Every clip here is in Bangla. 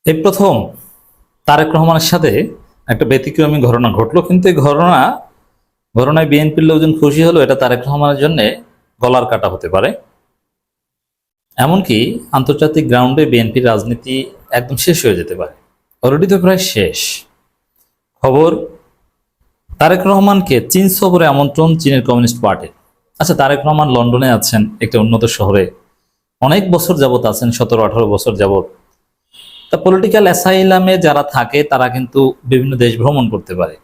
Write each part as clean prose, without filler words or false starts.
এই প্রথম তারেক রহমানের সাথে একটা ব্যতিক্রমী ঘটনা ঘটলো, কিন্তু এই ঘটনায় বিএনপির লোকজন খুশি হলো। এটা তারেক রহমানের জন্য গলার কাটা হতে পারে। এমনকি আন্তর্জাতিক গ্রাউন্ডে বিএনপির রাজনীতি একদম শেষ হয়ে যেতে পারে। অলরেডি তো প্রায় শেষ। খবর, তারেক রহমানকে চীন সফরে আমন্ত্রণ চীনের কমিউনিস্ট পার্টির। আচ্ছা, তারেক রহমান লন্ডনে আছেন, একটা উন্নত শহরে অনেক বছর যাবত আছেন, 17-18 বছর যাবত। তা পলিটিক্যাল অ্যাসাইলামে যারা থাকে তারা কিন্তু বিভিন্ন দেশ ভ্রমণ করতে পারে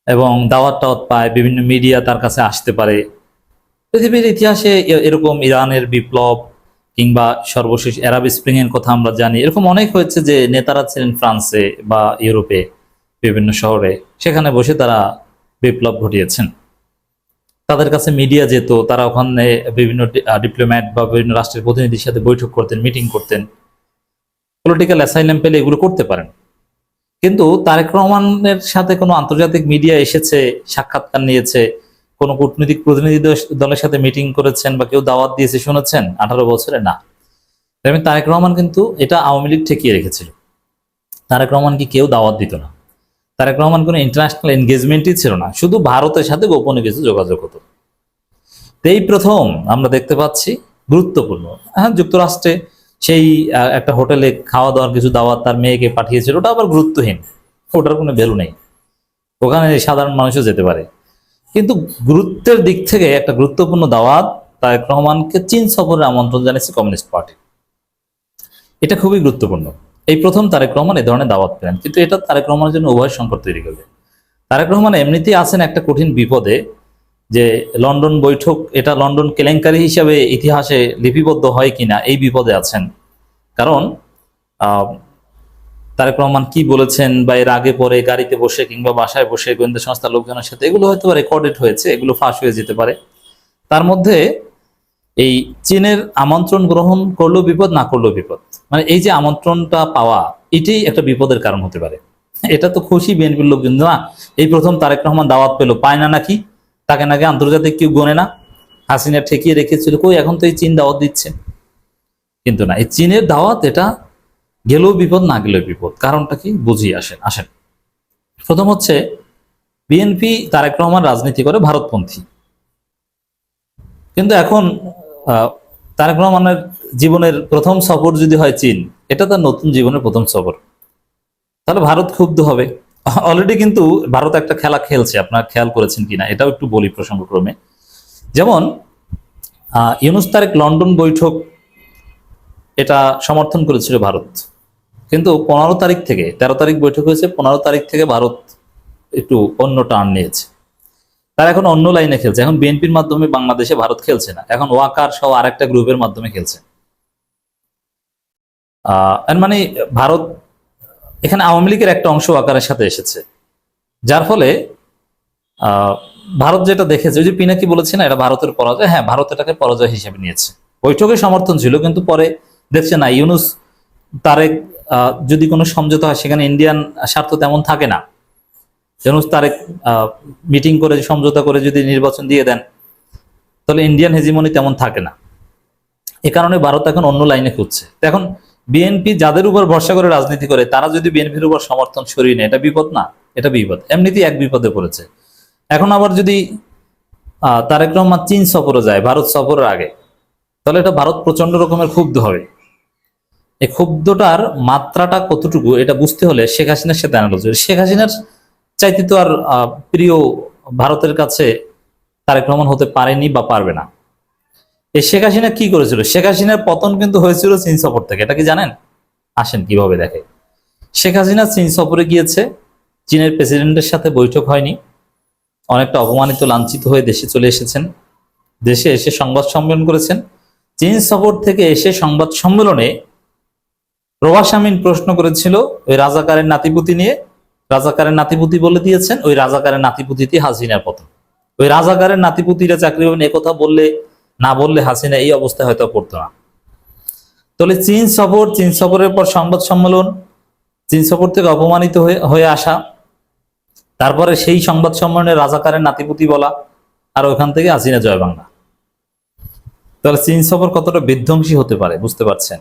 এবং দাওয়াত টাওয়াত পায়, বিভিন্ন মিডিয়া তার কাছে আসতে পারে। পৃথিবীর ইতিহাসে এরকম ইরানের বিপ্লব কিংবা সর্বশেষ আরব স্প্রিং এর কথা আমরা জানি। এরকম অনেক হয়েছে যে নেতারা ছিলেন ফ্রান্সে বা ইউরোপে বিভিন্ন শহরে, সেখানে বসে তারা বিপ্লব ঘটিয়েছেন। তাদের কাছে মিডিয়া যেত, তারা ওখানে বিভিন্ন ডিপ্লোম্যাট বা বিভিন্ন রাষ্ট্রের প্রতিনিধির সাথে বৈঠক করতেন, মিটিং করতেন। পলিটিক্যাল অ্যাসাইলাম পেলে এগুলো করতে পারেন। কিন্তু তারেক রহমানের সাথে কোনো আন্তর্জাতিক মিডিয়া এসেছে, সাক্ষাৎকার নিয়েছে, কোনো কূটনৈতিক প্রতিনিধি দলের সাথে মিটিং করেছেন বা কেউ দাওয়াত দিয়েছে শুনেছেন 18 বছরে? না। তারেক রহমান কিন্তু এটা আওয়ামী লীগ ঠেকিয়ে রেখেছিল। তারেক রহমানকে কেউ দাওয়াত দিত না। তারেক রহমান কোনো ইন্টারন্যাশনাল এনগেজমেন্টই ছিল না, শুধু ভারতের সাথে গোপনে কিছু যোগাযোগ হতো। এই প্রথম আমরা দেখতে পাচ্ছি গুরুত্বপূর্ণ। হ্যাঁ, যুক্তরাষ্ট্রে সেই একটা হোটেলে খাওয়া দাওয়ার কিছু দাওয়াত তার মেয়েকে পাঠিয়েছিল, ওটা আবার গুরুত্বহীন, ওটার কোনো ভ্যালু নেই, ওখানে সাধারণ মানুষও যেতে পারে। কিন্তু গুরুত্বের দিক থেকে একটা গুরুত্বপূর্ণ দাওয়াত, তারেক রহমানকে চীন সফরের আমন্ত্রণ জানিয়েছে কমিউনিস্ট পার্টি। এটা খুবই গুরুত্বপূর্ণ। এই প্রথম তারেক রহমান এই ধরনের দাওয়াত পেলেন, কিন্তু এটা তারেক রহমানের জন্য উভয় সংকট তৈরি করবে। তারেক রহমান এমনিতেই আছেন একটা কঠিন বিপদে, যে লন্ডন বৈঠক এটা লন্ডন কেলেঙ্কারি হিসাবে ইতিহাসে লিপিবদ্ধ হয় কিনা এই বিপদে আছেন। কারণ তারেক রহমান কি বলেছেন বা এর আগে পরে গাড়িতে বসে কিংবা বাসায় বসে গোয়েন্দা সংস্থার লোকজনের সাথে, এগুলো হয়তো রেকর্ডেড হয়েছে, এগুলো ফাঁস হয়ে যেতে পারে। তার মধ্যে এই চীনের আমন্ত্রণ গ্রহণ করলেও বিপদ, না করলেও বিপদ। মানে এই যে আমন্ত্রণটা পাওয়া, এটাই একটা বিপদের কারণ হতে পারে। এটা তো খুশি বিএনপির লোকজন, না এই প্রথম তারেক রহমান দাওয়াত পেল, পায় না নাকি, তাকে নাকি আন্তর্জাতিক কেউ গনে না, হাসিনা ঠেকিয়ে রেখেছিল, কই এখন তো এই চীন দাওয়াত দিচ্ছে। কিন্তু না, এই চীনের দাওয়াত এটা গেলেও বিপদ, না গেলেও বিপদ। কারণটা কি বুঝিয়ে আসেন আসেন প্রথম হচ্ছে, বিএনপি তারেক রহমান রাজনীতি করে ভারতপন্থী, কিন্তু এখন তারেক রহমানের জীবনের প্রথম সফর যদি হয় চীন, এটা তার নতুন জীবনের প্রথম সফর, তাহলে ভারত ক্ষুব্ধ হবে। অলরেডি কিন্তু ভারত একটা খেলা খেলছে, আপনারা খেয়াল করেছেন কিনা এটাও একটু বলি প্রসঙ্গক্রমে। যেমন ইউনূস তারেক লন্ডন বৈঠক এটা সমর্থন করেছিল ভারত, কিন্তু 15 তারিখ থেকে 13 তারিখ বৈঠক হয়েছে, 15 তারিখ থেকে ভারত একটু অন্য টার্ন নিয়েছে। তারা এখন অন্য লাইনে খেলছে। এখন বিএনপির মাধ্যমে বাংলাদেশে ভারত খেলছে না, এখন ওয়াকার সহ আরেকটা গ্রুপের মাধ্যমে খেলছে। মানে ভারত এখানে আওয়ামী লীগের একটা অংশ ওয়াকারের সাথে এসেছে, যার ফলে ভারত যেটা দেখেছে, ওই যে পিনাকি বলেছে না এটা ভারতের পরাজয়, হ্যাঁ ভারত এটাকে পরাজয় হিসেবে নিয়েছে। বৈঠকে সমর্থন ছিল, কিন্তু পরে দেখছে না ইউনূস তারেক যদি কোনো সমঝোতা হয় সেখানে ইন্ডিয়ান স্বার্থ তেমন থাকে না। ইউনূস তারেক মিটিং করে সমঝোতা করে যদি নির্বাচন দিয়ে দেন, তাহলে ইন্ডিয়ান হেজিমনি তেমন থাকে না। এ কারণে ভারত এখন অন্য লাইনে খুঁজছে। এখন বিএনপি যাদের উপর ভরসা করে রাজনীতি করে, তারা যদি বিএনপির উপর সমর্থন সরিয়ে নেয়, এটা বিপদ না? এটা বিপদ, এমনিতেই এক বিপদে পড়েছে। এখন আবার যদি তারেক রহমান চীন সফরে যায় ভারত সফরের আগে, তাহলে এটা ভারত প্রচন্ড রকমের ক্ষুব্ধ হবে। এই ক্ষুব্ধটার মাত্রাটা কতটুকু এটা বুঝতে হলে শেখ হাসিনার সাথে অ্যানালজি, শেখ হাসিনার চাইতে তো আর প্রিয় ভারতের কাছে তারেক রহমান হতে পারেনি বা পারবে না। এই শেখ হাসিনা কি করেছিল? শেখ হাসিনার পতন কিন্তু হয়েছিল চীন সফর থেকে, এটা কি জানেন? আসেন কিভাবে দেখে। শেখ হাসিনা চীন সফরে গিয়েছে, চীনের প্রেসিডেন্টের সাথে বৈঠক হয়নি, অনেকটা অপমানিত লাঞ্ছিত হয়ে দেশে চলে এসেছেন। দেশে এসে সংবাদ সম্মেলন করেছেন। চীন সফর থেকে এসে সংবাদ সম্মেলনে প্রভাস আমিন প্রশ্ন করেছিল ওই রাজাকারের নাতিপুতি নিয়ে, রাজাকারের নাতিপুতি বলে দিয়েছেন, ওই রাজাকারের নাতিপুতিতে হাসিনার পতন। ওই রাজাকারের নাতিপুতিরা চাকরি পাবেন একথা বললে, না বললে হাসিনা এই অবস্থায় হয়তো পড়তো না। তাহলে চীন সফর, চীন সফরের পর সংবাদ সম্মেলন, চীন সফর থেকে অপমানিত হয়ে আসা, তারপরে সেই সংবাদ সম্মেলনে রাজাকারের নাতিপুতি বলা, আর ওখান থেকে হাসিনা জয় বাংলা। তাহলে চীন সফর কতটা বিধ্বংসী হতে পারে বুঝতে পারছেন?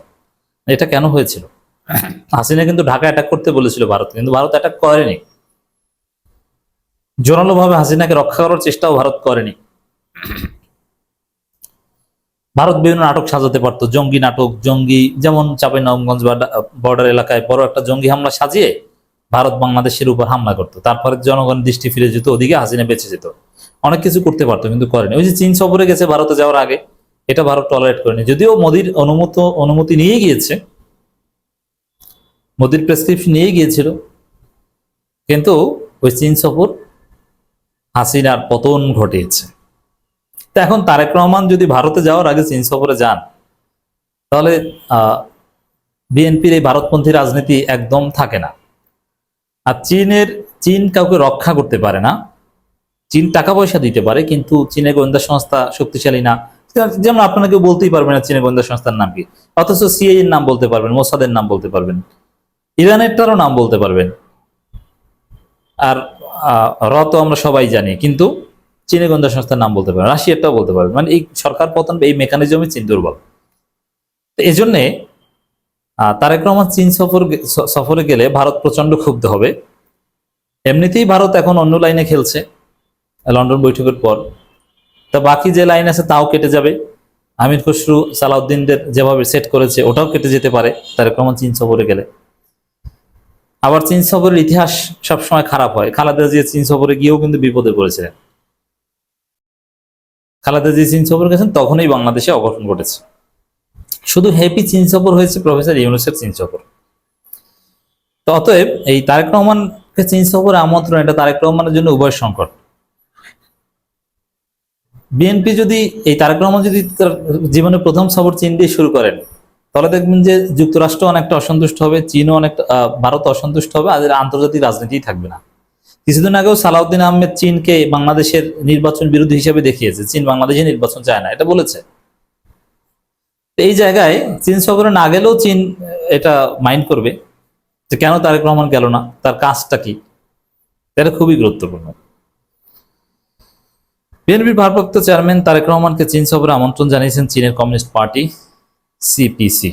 এটা কেন হয়েছিল? হাসিনা কিন্তু ঢাকা অ্যাটাক করতে বলেছিল ভারত, কিন্তু ভারত অ্যাটাক করেনি। জোরালোভাবে হাসিনাকে রক্ষা করার চেষ্টাও ভারত করেনি। ভারত বিভিন্ন নাটক সাজাতে পারতো, জঙ্গি নাটক, জঙ্গি, যেমন চাঁপাইনবাবগঞ্জ বর্ডার এলাকায় বড় একটা জঙ্গি হামলা সাজিয়ে ভারত বাংলাদেশের উপর হামলা করতো, তারপরে জনগণ দৃষ্টি ফিরে যেত ওদিকে, হাসিনা বেঁচে যেত। অনেক কিছু করতে পারতো, কিন্তু করেনি। ওই যে চীন সফরে গেছে ভারতে যাওয়ার আগে, এটা ভারত টলারেট করেনি, যদিও মোদির অনুমতি নিয়ে গিয়েছে, মোদির প্রেসক্রিপশন নিয়ে গিয়েছিল, কিন্তু ওই চীন সফর হাসিনার পতন ঘটিয়েছে। তো এখন তারেক রহমান যদি ভারতে যাওয়ার আগে চীন সফরে যান, তাহলে বিএনপির এই ভারতপন্থী রাজনীতি একদম থাকে না। আর চীন কাউকে রক্ষা করতে পারে না। চীন টাকা পয়সা দিতে পারে, কিন্তু চীনের গোয়েন্দা সংস্থা শক্তিশালী না। যেমন আপনারা কেউ বলতেই পারবেন না চীনের গোয়েন্দা সংস্থার নাম কি, অথচ সিআইএ এর নাম বলতে পারবেন, মোসাদের নাম বলতে পারবেন, ইরানেরটারও নাম বলতে পারবেন। আর র তো আমরা সবাই জানি, কিন্তু চীনের গোয়েন্দা সংস্থার নাম বলতে পারবেন, রাশিয়ারটাও বলতে পারবেন। মানে এই সরকার পতন, এই মেকানিজমে চীন দুর্বল। তো এই জন্যে তারেক রহমান চীন সফরে গেলে ভারত প্রচন্ড ক্ষুব্ধ হবে। এমনিতেই ভারত এখন অন্য লাইনে খেলছে লন্ডন বৈঠকের পর, তা বাকি যে লাইন আছে তাও কেটে যাবে। আমির খসরু সালাউদ্দিনদের যেভাবে সেট করেছে ওটাও কেটে যেতে পারে তারেক রহমান চীন সফরে গেলে। আবার চীন সফরের ইতিহাস সবসময় খারাপ হয়। খালেদা জিয়া চীন সফরে গিয়েও কিন্তু বিপদে পড়েছিলেন। খালেদা জিয়া চীন সফরে গেছেন, তখনই বাংলাদেশে অঘটন ঘটেছে। শুধু হ্যাপি চীন সফর হয়েছে প্রফেসর ইউনূসের চীন সফর। তো অতএব এই তারেক রহমানকে চীন সফরে আমন্ত্রণ, এটা তারেক রহমানের জন্য উভয় সংকট। বিএনপি যদি, এই তারেক রহমান যদি তার জীবনের প্রথম সফর চীন দিয়ে শুরু করেন, তাহলে দেখবেন যে যুক্তরাষ্ট্র অনেকটা অসন্তুষ্ট হবে, চীনও অনেকটা, ভারত অসন্তুষ্ট হবে, আর আন্তর্জাতিক রাজনীতি থাকবে না। কিছুদিন আগেও সালাউদ্দিন আহমেদ চীনকে বাংলাদেশের নির্বাচন বিরোধী হিসেবে দেখিয়েছে, চীন বাংলাদেশে নির্বাচন চায় না, এটা বলেছে। এই জায়গায় চীন সফরে না গেলেও চীন এটা মাইন্ড করবে যে কেন তারেক রহমান গেল না, তার কাজটা কি, এটা খুবই গুরুত্বপূর্ণ। বিএনপির ভারপ্রাপ্ত চেয়ারম্যান তারেক রহমানকে চীন সফরে আমন্ত্রণ জানিয়েছেন চীনের কমিউনিস্ট পার্টি সিপিসি।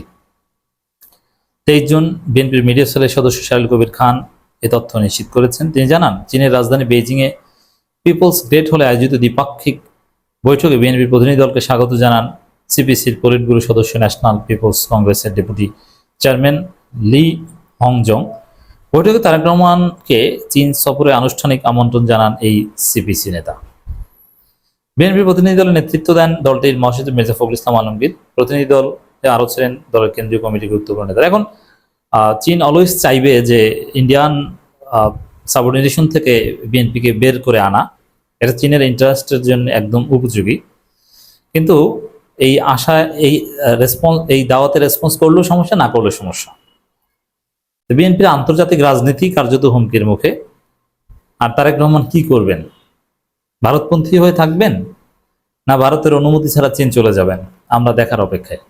23 জুন বিএনপির মিডিয়া সেলের সদস্য শাহরুল কবির খান এ তথ্য নিশ্চিত করেছেন। তিনি জানান, চীনের রাজধানী বেইজিং এ পিপলস গেট হলে আয়োজিত দ্বিপাক্ষিক বৈঠকে বিএনপির প্রতিনিধি দলকে স্বাগত জানান সিপিসির পলিট ব্যুরো সদস্য, ন্যাশনাল পিপলস কংগ্রেসের ডেপুটি চেয়ারম্যান লি হংজং। বৈঠকে তারেক রহমানকে চীন সফরে আনুষ্ঠানিক আমন্ত্রণ জানান এই সিপিসি নেতা। বিএনপির প্রতিনিধি দলের নেতৃত্ব দেন দলটির মহাসচিব মির্জা ফখরুল ইসলাম আলমগীর। প্রতিনিধি দল আরো ছিলেন দলের কেন্দ্রীয় কমিটির গুরুত্বপূর্ণ নেতা। এখন চীন অলওয়েজ চাইবে যে ইন্ডিয়ান সাবঅর্ডিনেশন থেকে বিএনপিকে বের করে আনা, এটা চীনের ইন্টারেস্টের জন্য একদম উপযোগী। কিন্তু এই আশা, এই দাওয়াতে রেসপন্স করলেও সমস্যা, না করলেও সমস্যা। বিএনপির আন্তর্জাতিক রাজনীতি কার্যত হুমকির মুখে। আর তারেক রহমান কি করবেন? ভারতপন্থী হয়ে থাকবেন, না ভারতের অনুমতি ছাড়া চীন চলে যাবেন? আমরা দেখার অপেক্ষায়।